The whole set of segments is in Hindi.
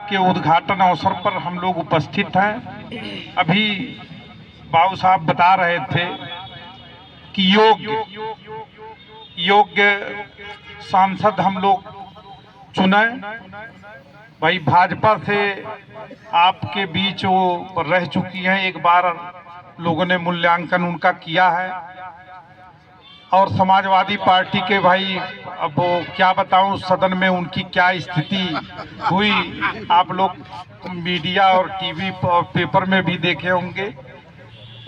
के उद्घाटन अवसर पर हम लोग उपस्थित हैं। अभी बाबू साहब बता रहे थे कि योग्य सांसद हम लोग चुने। भाई भाजपा से आपके बीच वो रह चुकी हैं, एक बार लोगों ने मूल्यांकन उनका किया है। और समाजवादी पार्टी के भाई अब वो क्या बताऊं सदन में उनकी क्या स्थिति हुई, आप लोग मीडिया और टीवी और पेपर में भी देखे होंगे।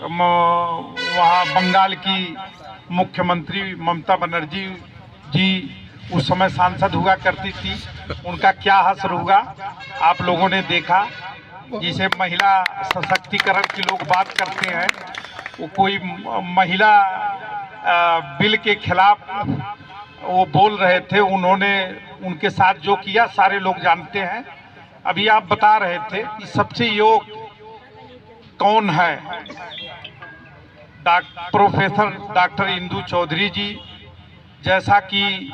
वहाँ बंगाल की मुख्यमंत्री ममता बनर्जी जी उस समय सांसद हुआ करती थी, उनका क्या हश्र हुआ आप लोगों ने देखा। जिसे महिला सशक्तिकरण की लोग बात करते हैं, वो कोई महिला बिल के खिलाफ वो बोल रहे थे, उन्होंने उनके साथ जो किया सारे लोग जानते हैं। अभी आप बता रहे थे कि सबसे योग्य कौन है, प्रोफेसर डॉक्टर इंदु चौधरी जी। जैसा कि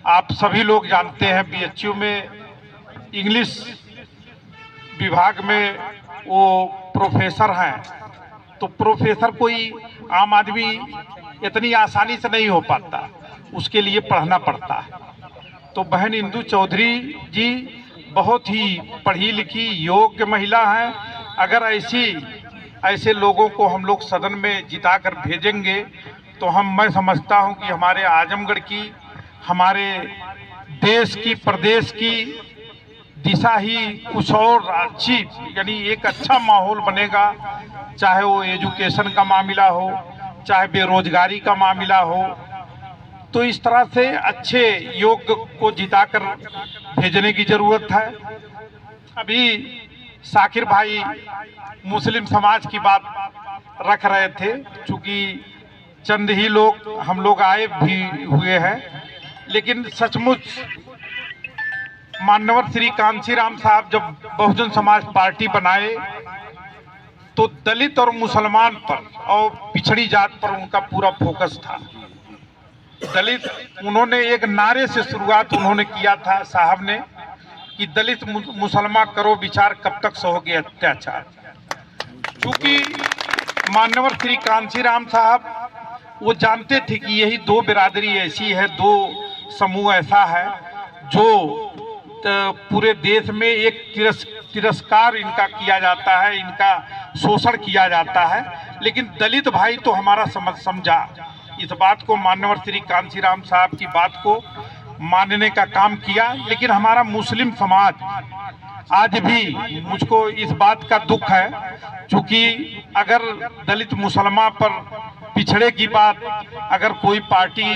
आप सभी लोग जानते हैं, बीएचयू में इंग्लिश विभाग में वो प्रोफेसर हैं। तो प्रोफेसर कोई आम आदमी इतनी आसानी से नहीं हो पाता, उसके लिए पढ़ना पड़ता है। तो बहन इंदु चौधरी जी बहुत ही पढ़ी लिखी योग्य महिला हैं। अगर ऐसे लोगों को हम लोग सदन में जिताकर भेजेंगे तो मैं समझता हूं कि हमारे आजमगढ़ की, हमारे देश की, प्रदेश की दिशा ही कुछ और अच्छी, यानी एक अच्छा माहौल बनेगा। चाहे वो एजुकेशन का मामला हो, चाहे बेरोजगारी का मामला हो। तो इस तरह से अच्छे योग्य को जिताकर भेजने की जरूरत है। अभी शाकिर भाई मुस्लिम समाज की बात रख रहे थे, चूंकि चंद ही लोग हम लोग आए भी हुए हैं, लेकिन सचमुच मान्यवर श्री कांशीराम साहब जब बहुजन समाज पार्टी बनाए तो दलित और मुसलमान पर और पिछड़ी जात पर उनका पूरा फोकस था। दलित, उन्होंने एक नारे से शुरुआत उन्होंने किया था साहब ने कि दलित मुसलमान करो विचार, कब तक सहोगे अत्याचार। क्योंकि मान्यवर श्री कांशीराम साहब वो जानते थे कि यही दो बिरादरी ऐसी है, दो समूह ऐसा है जो पूरे देश में एक तिरस्कार इनका किया जाता है, इनका शोषण किया जाता है। लेकिन दलित भाई तो हमारा समझा इस बात को, मान्यवर श्री कांशीराम साहब की बात को मानने का काम किया। लेकिन हमारा मुस्लिम समाज आज भी, मुझको इस बात का दुख है, क्योंकि अगर दलित मुसलमान पर पिछड़े की बात अगर कोई पार्टी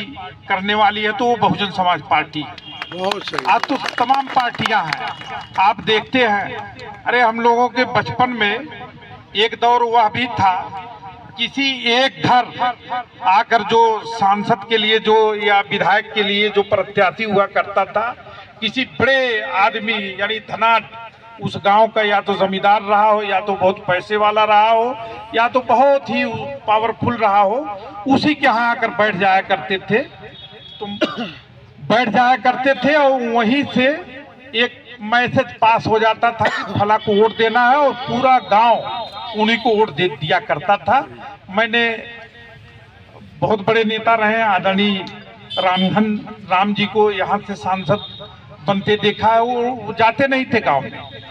करने वाली है तो वो बहुजन समाज पार्टी है। आज तो तमाम पार्टियां हैं, आप देखते हैं। अरे हम लोगों के बचपन में एक दौर वह भी था, किसी एक घर आकर जो सांसद के लिए जो या विधायक के लिए जो प्रत्याशी हुआ करता था, किसी बड़े आदमी यानी धनाढ्य उस गांव का, या तो जमींदार रहा हो, या तो बहुत पैसे वाला रहा हो, या तो बहुत ही पावरफुल रहा हो, उसी के यहाँ आकर बैठ जाया करते थे। तुम बैठ जाया करते थे और वहीं से एक मैसेज पास हो जाता था कि फला को वोट देना है, और पूरा गांव उन्हीं को वोट दे दिया करता था। मैंने बहुत बड़े नेता रहे, आदरणीय रामधन राम जी को यहाँ से सांसद बनते देखा है। वो जाते नहीं थे गांव में,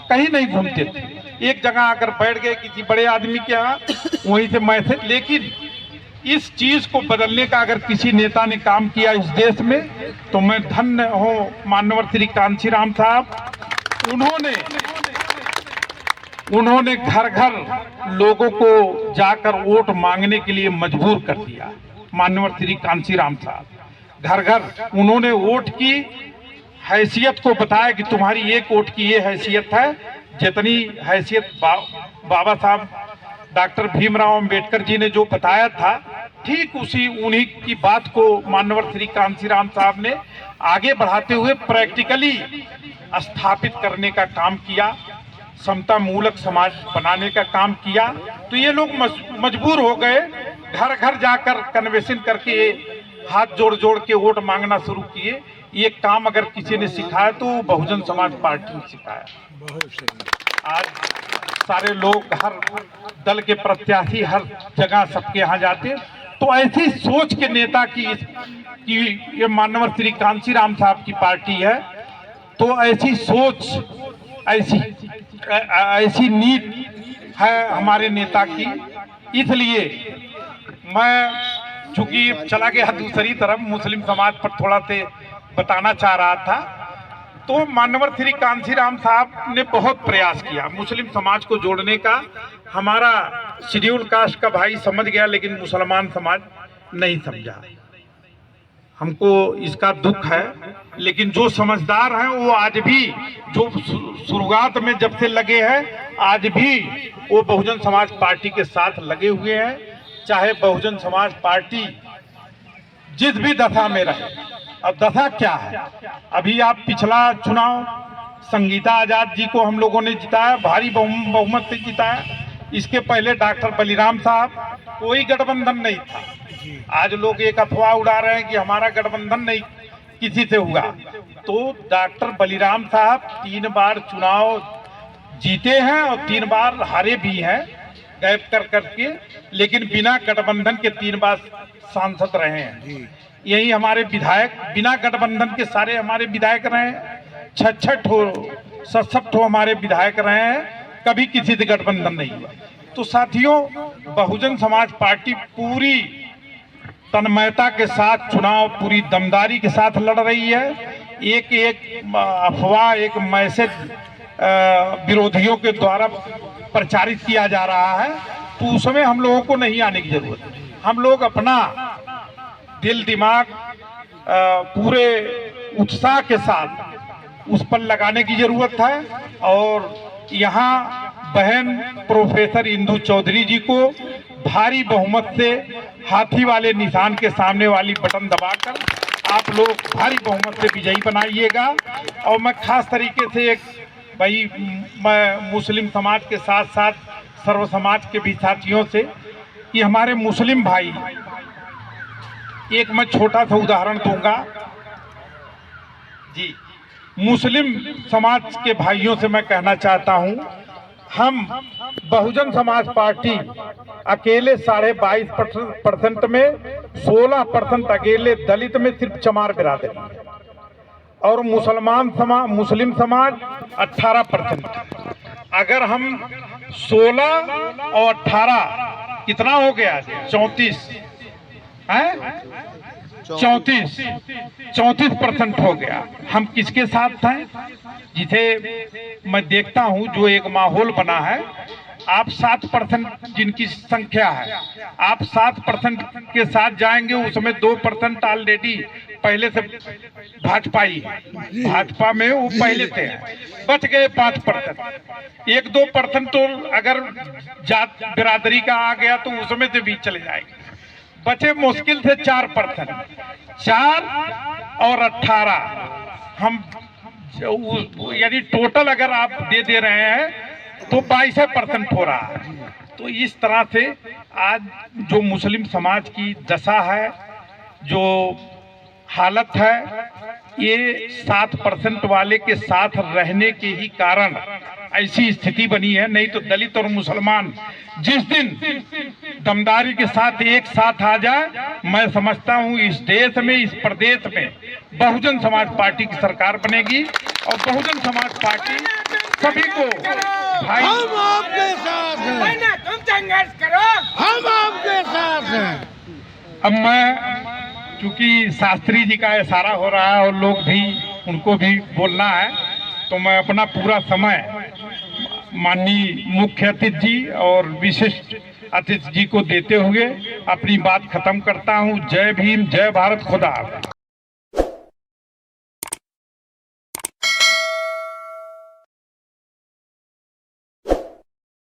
कहीं नहीं घूमते थे, एक जगह आकर बैठ गए किसी बड़े आदमी के यहाँ, वहीं से मैसेज। लेकिन इस चीज को बदलने का अगर किसी नेता ने काम किया इस देश में तो मैं धन्य हूँ मान्यवर श्री कांशीराम साहब। उन्होंने घर घर लोगों को जाकर वोट मांगने के लिए मजबूर कर दिया। मान्यवर श्री कांशीराम साहब घर घर उन्होंने वोट की हैसियत को बताया कि तुम्हारी एक वोट की ये हैसियत है, जितनी हैसियत बाबा साहब डॉक्टर भीमराव अंबेडकर जी ने जो बताया था, ठीक उन्हीं की बात को मान्यवर श्री कांशीराम साहब ने आगे बढ़ाते हुए प्रैक्टिकली स्थापित करने का काम किया, समता मूलक समाज बनाने का काम किया। तो ये लोग मजबूर हो गए, घर घर जाकर कन्वेंशन करके हाथ जोड़ जोड़ के वोट मांगना शुरू किए। ये काम अगर किसी ने सिखाया तो बहुजन समाज पार्टी ने सिखाया। बहुत सही। आज सारे लोग, हर दल के प्रत्याशी हर जगह सबके यहाँ जाते, तो ऐसी सोच के नेता की ये माननीय श्री कांशीराम साहब की पार्टी है, तो ऐसी सोच, ऐसी नीति है हमारे नेता की। इसलिए मैं चूंकि चला गया दूसरी तरफ, मुस्लिम समाज पर थोड़ा से बताना चाह रहा था, तो माननीय श्री कांशीराम साहब ने बहुत प्रयास किया मुस्लिम समाज को जोड़ने का। हमारा शेड्यूल कास्ट का भाई समझ गया, लेकिन मुसलमान समाज नहीं समझा। हमको इसका दुख है, लेकिन जो समझदार हैं वो आज भी, जो शुरुआत में जब से लगे हैं, आज भी वो बहुजन समाज पार्टी के साथ लगे हुए हैं। चाहे बहुजन समाज पार्टी जिस भी दशा में रहे। अब दशा क्या है, अभी आप पिछला चुनाव संगीता आजाद जी को हम लोगों ने जिताया, भारी बहुमत से जिताया। इसके पहले डॉक्टर बलिराम साहब, कोई गठबंधन नहीं था। आज लोग एक अफवाह उड़ा रहे हैं कि हमारा गठबंधन नहीं किसी से हुआ, तो डॉक्टर बलिराम साहब 3 बार चुनाव जीते हैं और 3 बार हारे भी हैं गैप कर करके, लेकिन बिना गठबंधन के 3 बार सांसद रहे हैं। यही हमारे विधायक बिना गठबंधन के सारे हमारे विधायक रहे हैं, 6-6 हमारे विधायक रहे हैं, कभी किसी से गठबंधन नहीं हुआ। तो साथियों, बहुजन समाज पार्टी पूरी तन्मयता के साथ चुनाव पूरी दमदारी के साथ लड़ रही है। एक अफवाह, एक मैसेज विरोधियों के द्वारा प्रचारित किया जा रहा है, तो उसमें हम लोगों को नहीं आने की जरूरत है। हम लोग अपना दिल दिमाग पूरे उत्साह के साथ उस पर लगाने की जरूरत है। और यहाँ बहन प्रोफेसर इंदु चौधरी जी को भारी बहुमत से हाथी वाले निशान के सामने वाली बटन दबाकर आप लोग भारी बहुमत से विजयी बनाइएगा। और मैं खास तरीके से मैं मुस्लिम समाज के साथ साथ सर्व समाज के भी साथियों से, कि हमारे मुस्लिम भाई, एक मैं छोटा सा उदाहरण दूंगा जी। मुस्लिम समाज के भाइयों से मैं कहना चाहता हूं, हम बहुजन समाज पार्टी अकेले 22.5% में 16% अकेले दलित में सिर्फ चमार बिरादरी, और मुस्लिम समाज 18%। अगर हम 16 और 18 कितना हो गया, 34 है, 34% हो गया। हम किसके साथ हैं, जिसे मैं देखता हूं जो एक माहौल बना है। आप 7% जिनकी संख्या है, आप 7% के साथ जाएंगे, उसमें 2% ऑलरेडी पहले से भाजपाई है, भाजपा में वो पहले से है, बच गए 5%। 1-2% तो अगर जात बिरादरी का आ गया तो उसमें से भी चले जाएंगे, बचे मुश्किल से 4%। 4 और 18 हम, यानी टोटल अगर आप दे रहे हैं तो 22% हो रहा है। तो इस तरह से आज जो मुस्लिम समाज की दशा है, जो हालत है, ये 7% वाले के साथ रहने के ही कारण ऐसी स्थिति बनी है। नहीं तो दलित और मुसलमान जिस दिन दमदारी के साथ एक साथ आ जाए, मैं समझता हूं इस देश में, इस प्रदेश में बहुजन समाज पार्टी की सरकार बनेगी। और बहुजन समाज पार्टी सभी को भाई, हम आपके साथ हैं, तुम संघर्ष करो, हम आपके साथ हैं। अब मैं, चूंकि शास्त्री जी का इशारा हो रहा है और लोग भी, उनको भी बोलना है, तो मैं अपना पूरा समय माननीय मुख्य अतिथि जी और विशिष्ट अतिथि जी को देते हुए अपनी बात खत्म करता हूं। जय भीम, जय भारत, खुदा।